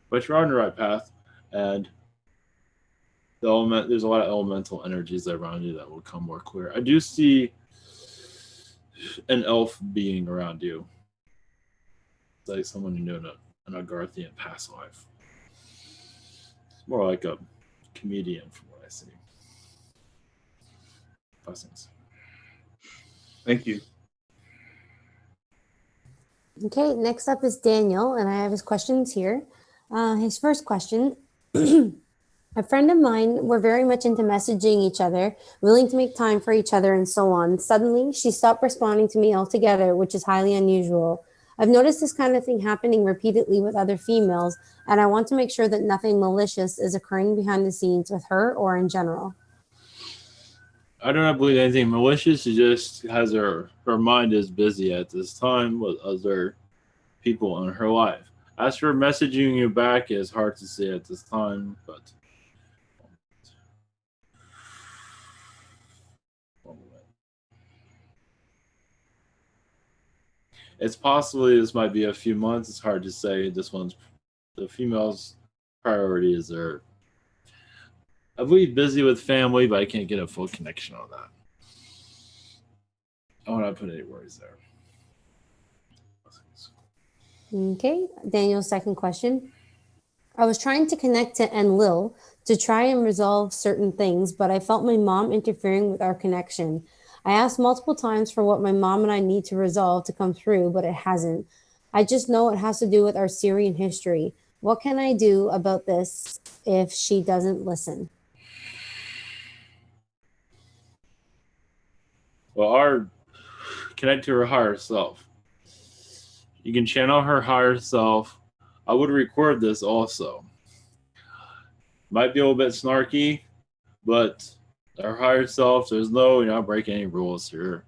but you're on the right path, and there's a lot of elemental energies around you that will come more clear. I do see an elf being around you. It's like someone you know in an Agarthian past life. It's more like a comedian from what I see. Blessings. Thank you. Okay, next up is Daniel, and I have his questions here. His first question. A friend of mine, we're very much into messaging each other, willing to make time for each other and so on. Suddenly, she stopped responding to me altogether, which is highly unusual. I've noticed this kind of thing happening repeatedly with other females, and I want to make sure that nothing malicious is occurring behind the scenes with her or in general. I do not believe anything malicious. She just has her mind is busy at this time with other people in her life. As for messaging you back, it's hard to say at this time, but it's possibly this might be a few months. It's hard to say. The female's priorities are, I believe, busy with family, but I can't get a full connection on that. I don't want to put any worries there. Okay, Daniel's second question. I was trying to connect to Enlil to try and resolve certain things, but I felt my mom interfering with our connection. I asked multiple times for what my mom and I need to resolve to come through, but it hasn't. I just know it has to do with our Syrian history. What can I do about this if she doesn't listen? Well, connect to her higher self. You can channel her higher self. I would record this also. Might be a little bit snarky, but our higher self, you're not breaking any rules here.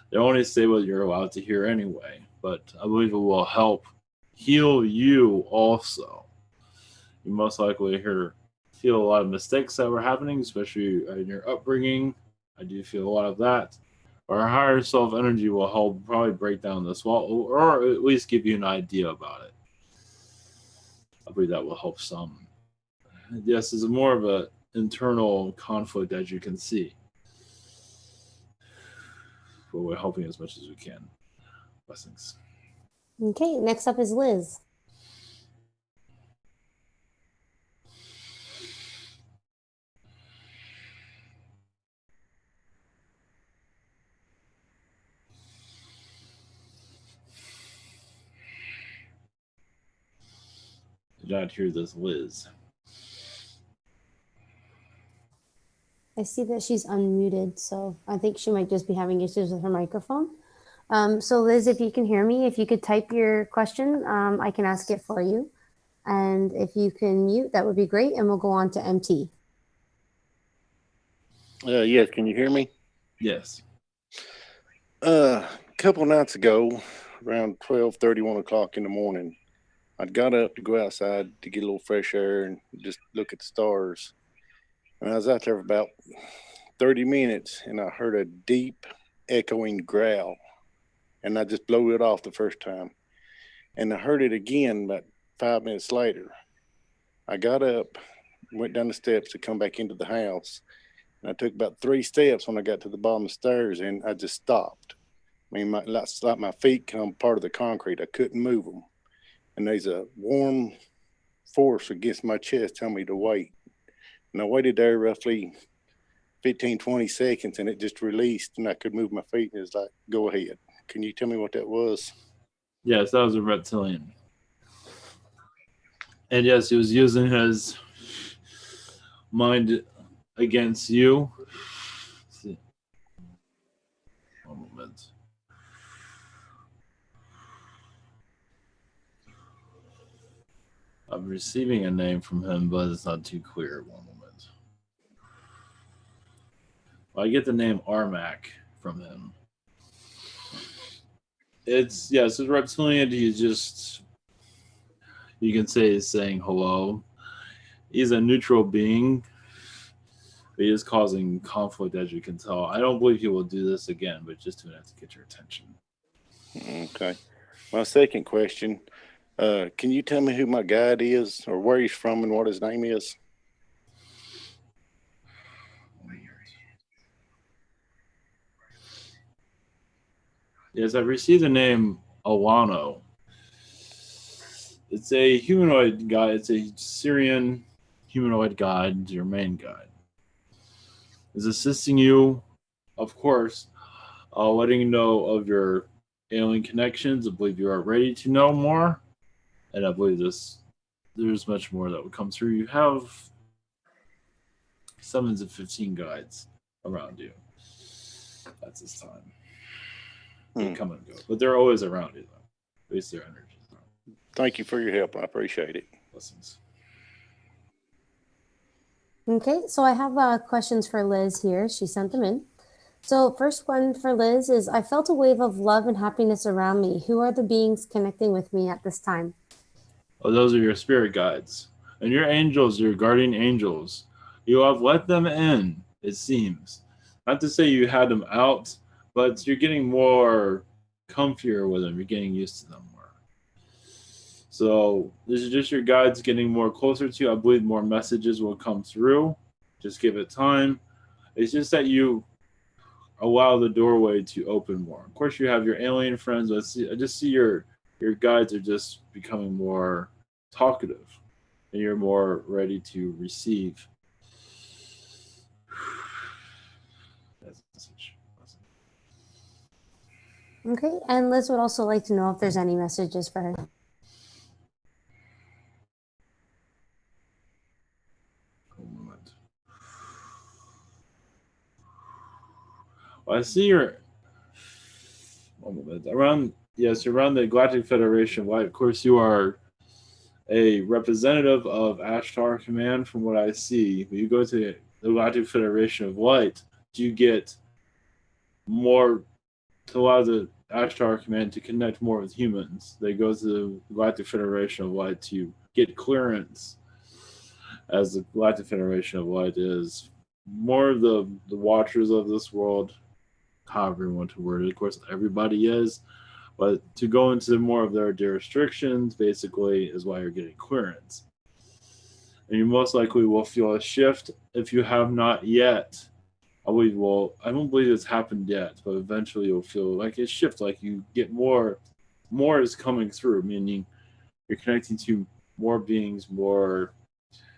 They only say what you're allowed to hear anyway. But I believe it will help heal you also. You most likely feel a lot of mistakes that were happening, especially in your upbringing. I do feel a lot of that. Our higher self energy will help probably break down this wall, or at least give you an idea about it. I believe that will help some. Yes, it's more of an internal conflict, as you can see. But we're helping as much as we can. Blessings. Okay, next up is Liz. Did not hear this, Liz. I see that she's unmuted, so I think she might just be having issues with her microphone. So Liz, if you can hear me, if you could type your question, I can ask it for you. And if you can mute, that would be great. And we'll go on to MT. Yes, can you hear me? Yes. A couple of nights ago, around 12:30, 1 o'clock in the morning, I'd got up to go outside to get a little fresh air and just look at the stars. And I was out there for about 30 minutes, and I heard a deep, echoing growl. And I just blew it off the first time. And I heard it again about 5 minutes later. I got up, went down the steps to come back into the house. And I took about 3 steps when I got to the bottom of the stairs, and I just stopped. I mean, like my feet come part of the concrete. I couldn't move them. And there's a warm force against my chest telling me to wait. And I waited there roughly 15, 20 seconds, and it just released, and I could move my feet. And it was like, go ahead. Can you tell me what that was? Yes, that was a reptilian. And yes, he was using his mind against you. I'm receiving a name from him, but it's not too clear. One moment. Well, I get the name Armac from him. It's reptilian. He's just, you can say he's saying hello. He's a neutral being. He is causing conflict, as you can tell. I don't believe he will do this again, but just doing it to get your attention. Okay. My second question, can you tell me who my guide is, or where he's from, and what his name is? Yes, I've received the name Alano. It's a humanoid guide. It's a Syrian humanoid guide, your main guide. Is assisting you, of course, letting you know of your alien connections. I believe you are ready to know more, and I believe there's much more that will come through. You have 7 to 15 guides around you. That's this time. They come and go, but they're always around you, though. At least their energy. Thank you for your help. I appreciate it. Blessings. Okay, so I have questions for Liz here. She sent them in. So first one for Liz is, I felt a wave of love and happiness around me. Who are the beings connecting with me at this time? Oh, those are your spirit guides. And your angels, your guardian angels. You have let them in, it seems. Not to say you had them out, but you're getting more comfier with them. You're getting used to them more. So this is just your guides getting more closer to you. I believe more messages will come through. Just give it time. It's just that you allow the doorway to open more. Of course, you have your alien friends, but I just see your guides are just becoming more talkative, and you're more ready to receive. That's the message. Okay, and Liz would also like to know if there's any messages for her. Well, I see you're around. Yes, you're around the Galactic Federation. Why? Of course, you are a representative of Ashtar Command. From what I see, when you go to the Galactic Federation of Light, you get more to allow the Ashtar Command to connect more with humans. They go to the Galactic Federation of Light to get clearance, as the Galactic Federation of Light is more of the watchers of this world, however you want to word it. Of course, everybody is, but to go into more of their restrictions, basically, is why you're getting clearance. And you most likely will feel a shift if you have not yet. I don't believe it's happened yet, but eventually you'll feel like it shifts, like you get more is coming through, meaning you're connecting to more beings, more.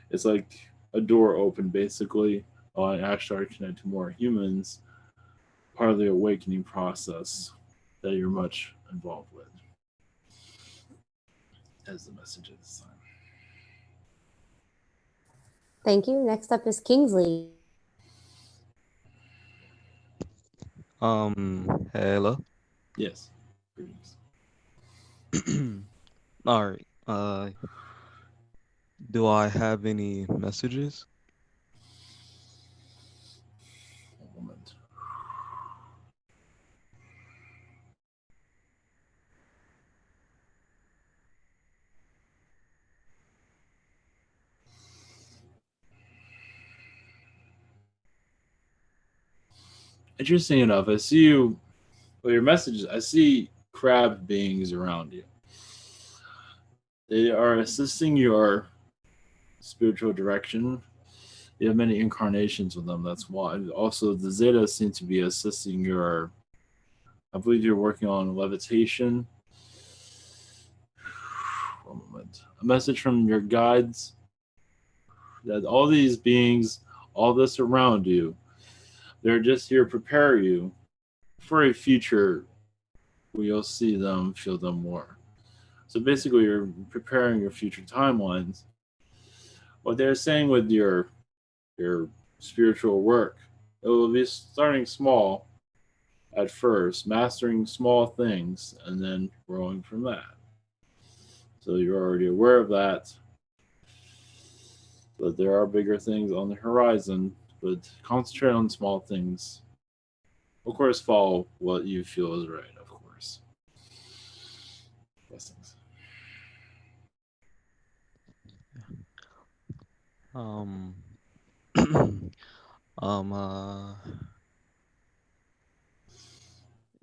It's like a door open, basically, on Ashtar to connect to more humans, part of the awakening process that you're much involved with. As the message at this time. Thank you. Next up is Kingsley. Hello. Yes. All right. Do I have any messages? One moment. Interesting enough, I see you. Well, your messages. I see crab beings around you. They are assisting your spiritual direction. You have many incarnations with them. That's why. Also, the Zeta seem to be assisting your. I believe you're working on levitation. One moment. A message from your guides that all these beings, all this around you, they're just here to prepare you for a future where you'll see them, feel them more. So basically, you're preparing your future timelines. What they're saying with your spiritual work, it will be starting small at first, mastering small things, and then growing from that. So you're already aware of that. but there are bigger things on the horizon. But concentrate on small things. Of course, follow what you feel is right, of course. Blessings. Um,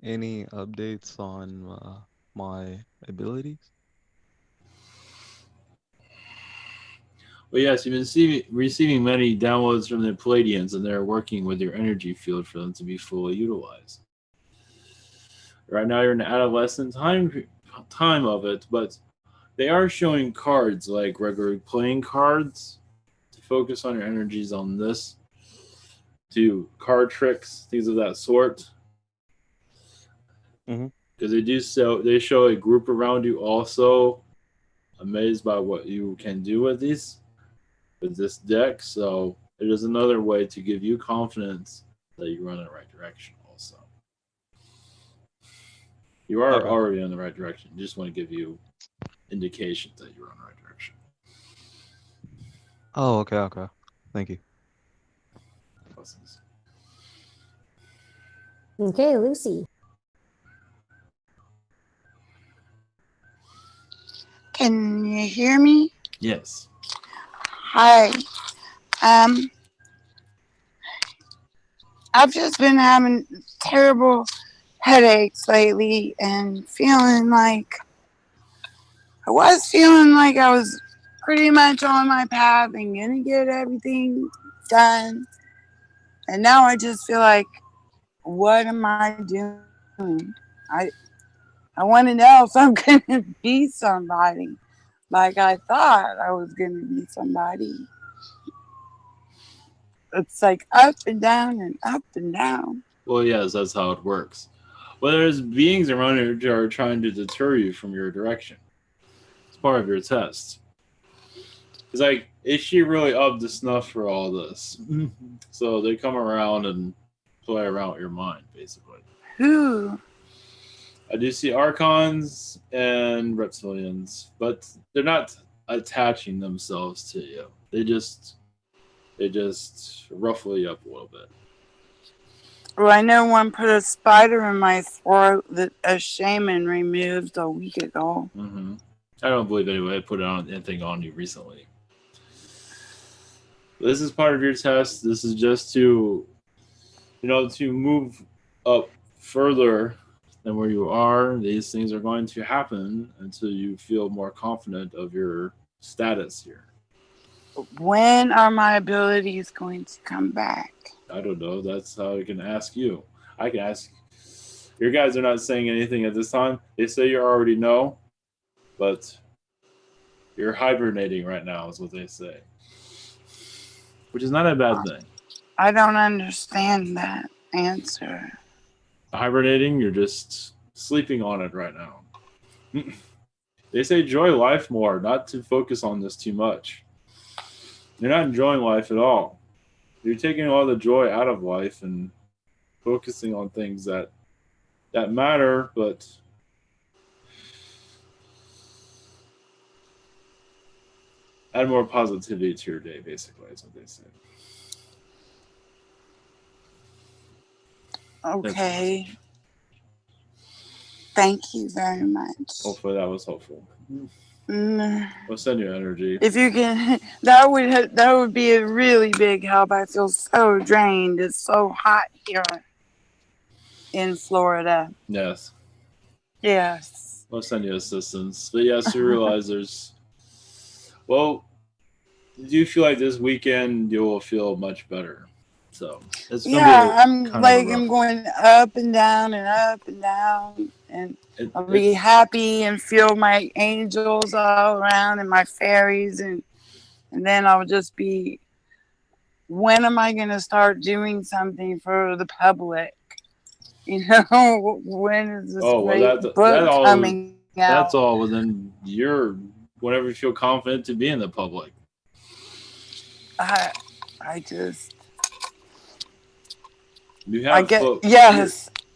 any updates on my abilities? But yes, you've been receiving many downloads from the Palladians, and they're working with your energy field for them to be fully utilized. Right now, you're in the adolescent time of it, but they are showing cards like regular playing cards to focus on your energies on this, to card tricks, things of that sort. Because they show a group around you also amazed by what you can do with this deck. So it is another way to give you confidence that you run in the right direction also. You are Okay. already in the right direction. You just want to give you indications that you're on the right direction. Oh, okay, okay. Thank you. Blessings. Okay, Lucy. Can you hear me? Yes. Hi. I've just been having terrible headaches lately and feeling like I was pretty much on my path and gonna get everything done. And now I just feel like, what am I doing? I want to know if I'm gonna be somebody like I thought I was gonna be somebody. It's like up and down and up and down. Well, yes, that's how it works. Well, there's beings around you that are trying to deter you from your direction. It's part of your test. It's like, is she really up to snuff for all this? So they come around and play around with your mind, basically. Who? I do see Archons and Reptilians, but they're not attaching themselves to you. They just ruffle you up a little bit. Well, I know one put a spider in my throat that a shaman removed a week ago. Mm-hmm. I don't believe anybody put anything on you recently. This is part of your test. This is just to move up further than where you are. These things are going to happen until you feel more confident of your status here. When are my abilities going to come back? I don't know. That's how I can ask you. I can ask. Your guys are not saying anything at this time. They say you already know, but you're hibernating right now is what they say. Which is not a bad thing. I don't understand that answer. Hibernating, you're just sleeping on it right now. They say enjoy life more, not to focus on this too much. You're not enjoying life at all. You're taking all the joy out of life and focusing on things that matter, but add more positivity to your day, basically, is what they say. Okay. Thank you very much. Hopefully that was helpful. Mm. We'll send you energy. If you can, that would be a really big help. I feel so drained. It's so hot here in Florida. Yes. Yes. We'll send you assistance. But yes, you realize there's... Well, do you feel like this weekend you will feel much better? So it's gonna be I'm going up and down and up and down, and I'll be happy and feel my angels all around and my fairies, and then I'll just be, when am I going to start doing something for the public? You know, when is this great book coming out? That's all within whenever you feel confident to be in the public. I just...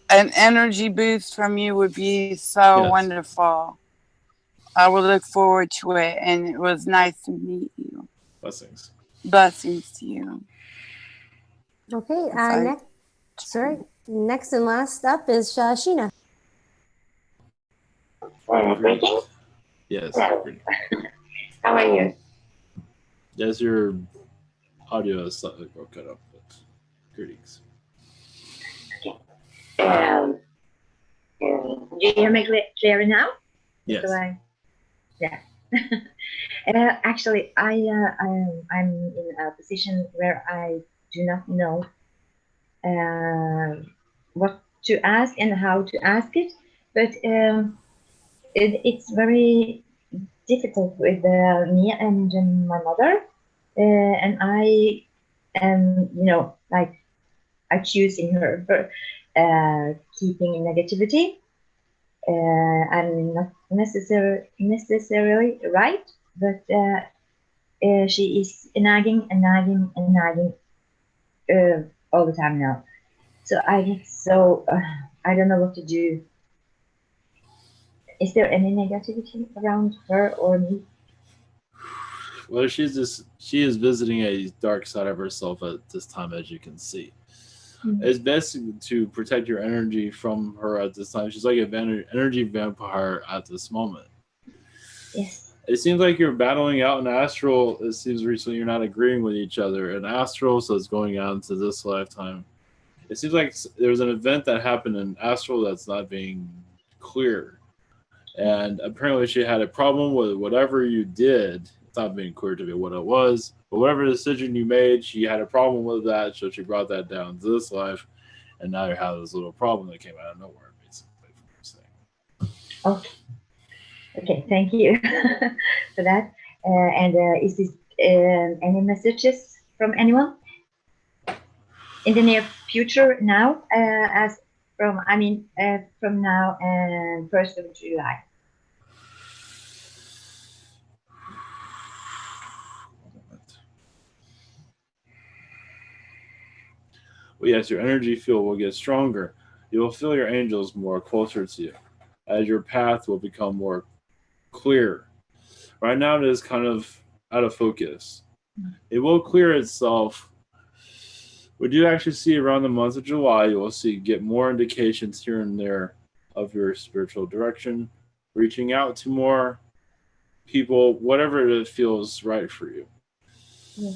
an energy boost from you would be so wonderful. I will look forward to it, and it was nice to meet you. Blessings. Blessings to you. Okay, Sorry. next and last up is Sheena. Greetings. Yes. Hello. How are you? Yes, your audio is slightly broken up, but greetings. Do you hear me clearly now? Yes. Yeah. Actually, I'm in a position where I do not know what to ask and how to ask it, but it's very difficult with me and my mother, and I am, like I choosing her for keeping negativity. I'm not necessarily right, but she is nagging and nagging and nagging all the time now. So I get I don't know what to do. Is there any negativity around her or me? Well, she is visiting a dark side of herself at this time, as you can see. Mhm. It's best to protect your energy from her at this time. She's like an energy vampire at this moment. Yes. It seems like you're battling out in astral. It seems recently you're not agreeing with each other in astral, so it's going on to this lifetime. It seems like there's an event that happened in astral that's not being clear. And apparently she had a problem with whatever you did. It's not being clear to me what it was, but whatever decision you made, she had a problem with that, so she brought that down to this life, and now you have this little problem that came out of nowhere, basically. Okay. Okay. Thank you for that. And is this any messages from anyone in the near future now? From now and 1st of July. Well, yes, your energy field will get stronger. You will feel your angels more closer to you, as your path will become more clear. Right now, it is kind of out of focus. It will clear itself. We do actually see around the month of July, you will get more indications here and there of your spiritual direction, reaching out to more people, whatever it feels right for you. Yeah.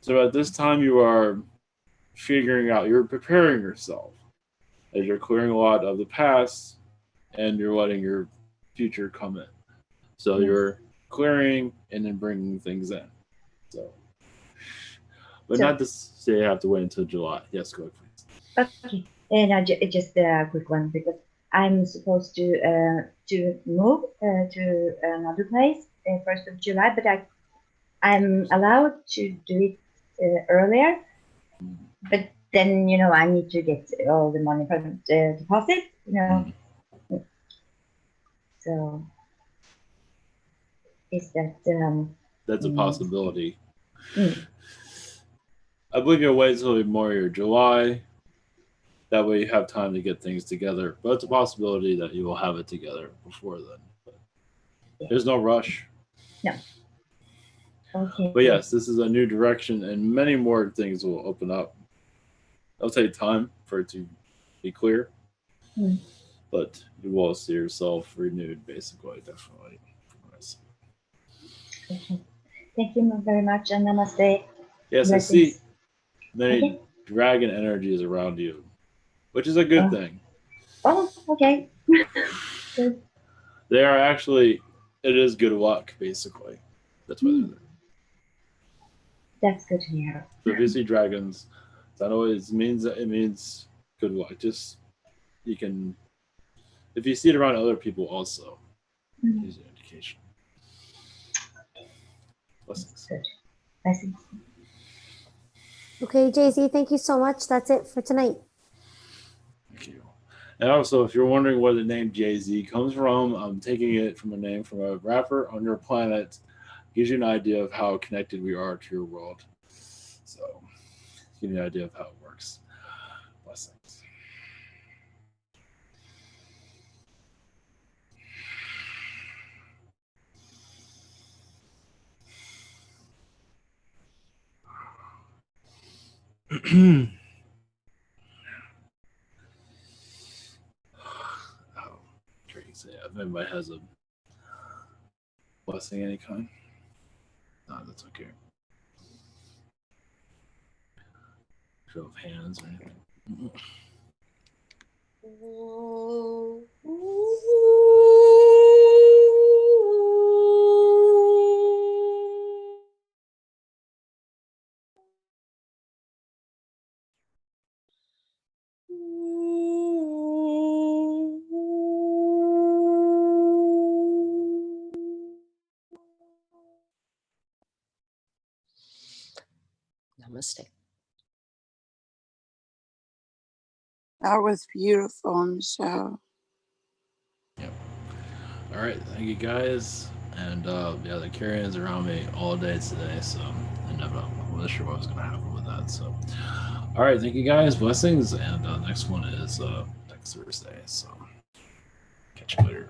So at this time, you are figuring out, you're preparing yourself as you're clearing a lot of the past and you're letting your future come in. So Yes. you're clearing and then bringing things in. So, but So- not to say you have to wait until July. Yes, go ahead, please. Okay. And just a quick one, because I'm supposed to move to another place 1st of July, but I'm allowed to do it earlier. But then I need to get all the money from the deposit. So is that? That's a possibility. Mm. I believe you'll wait until more your July. That way you have time to get things together. But it's a possibility that you will have it together before then. But there's no rush. No. Okay. But yes, this is a new direction and many more things will open up. It'll take time for it to be clear. Mm. But you will see yourself renewed, basically, definitely. Okay. Thank you very much, and namaste. Yes, Blessings. I see many Okay. dragon energies around you, which is a good thing. Oh, okay. Good. They are actually, it is good luck, basically. That's what it is. That's good to hear. So if you see dragons, that always means that it means good luck. Just, you can, if you see it around other people also, use an indication. Blessings. Good. Blessings. Okay, Jay-Z, thank you so much. That's it for tonight. Thank you. And also, if you're wondering where the name Jay-Z comes from, I'm taking it from a name from a rapper on your planet. Gives you an idea of how connected we are to your world. So, give you an idea of how it works. Blessings. Oh, crazy. If anybody has a blessing of any kind, no, that's okay. Show of hands or anything. Namaste. That was beautiful, Michelle. All right, thank you guys. And yeah, the Carian's around me all day today, so I wasn't sure what was going to happen with that. So, all right, thank you guys. Blessings, and next one is next Thursday. So, catch you later.